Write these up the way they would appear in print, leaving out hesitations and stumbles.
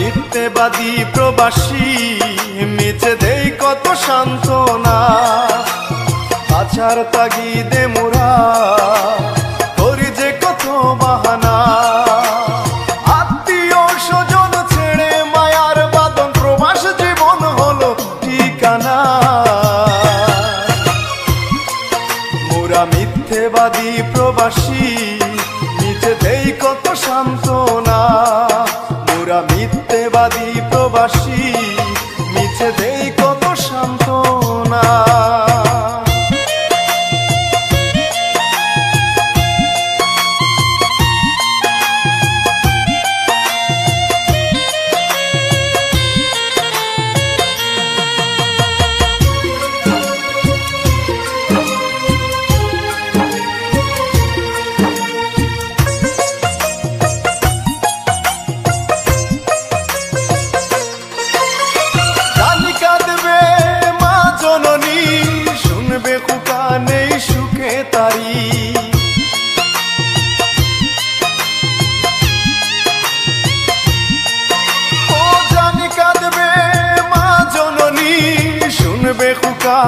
মিথ্যেবাদী প্রবাসী, মিছে দেই কত সান্ত্বনা। বাঁচার তাগিদে মোরা করি যে কত বাহানা। আত্মীয় স্বজন ছেড়ে মায়ার বাঁধন, প্রবাস জীবন হলো ঠিকানা। মোরা মিথ্যেবাদী প্রবাসী, মিছে দেই কত সান্ত্বনা। মোরা মিথ্যেবাদী প্রবাসী, মিছে দেই কত সান্ত্বনা। নেই সুখে তারি, ও জানি কাঁদবে মা জননী, শুনবে খুকা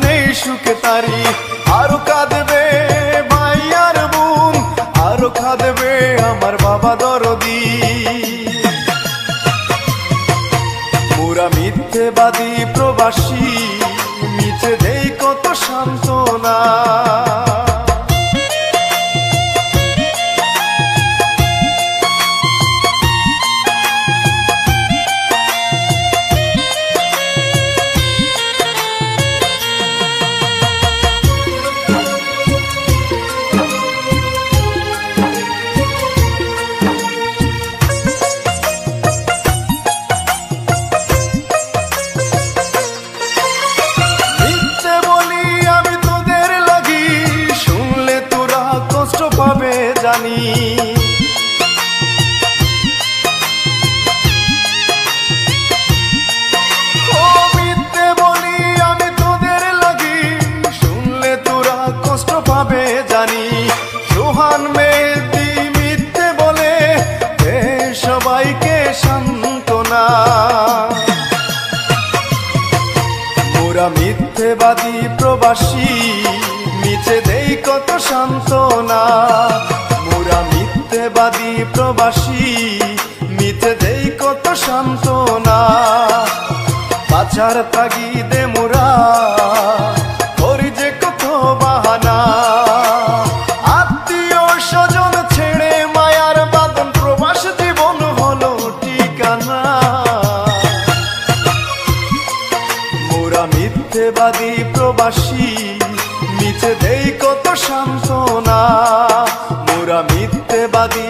নেই সুখে তারি। আরো কাঁদবে ভাই আর বোন, আরো কাঁদবে আমার বাবা দরদি। মোরা মিথ্যেবাদী প্রবাসী, মিছে দেই কত সান্ত্বনা। পাবে জানি, ও মিথ্যে বলি আমি তোদের লাগি, শুনলে তোরা কষ্ট পাবে জানি। সোহান মেহেদী মিথ্যে বলে দে সবাইকে সান্ত্বনা। মোরা মিথ্যেবাদী প্রবাসী, মিছে দেই কত সান্ত্বনা। মোরা মিথ্যেবাদী প্রবাসী, মিছে দেই কত সান্ত্বনা। বাঁচার তাগিদে মোরা করি যে কত বাহানা। আত্মীয় স্বজন ছেড়ে মায়ার বাঁধন, প্রবাস জীবন হলো ঠিকানা। মোরা মিথ্যেবাদী প্রবাসী, মিছে দেই কত সান্ত্বনা। মোরা মিথ্যেবাদী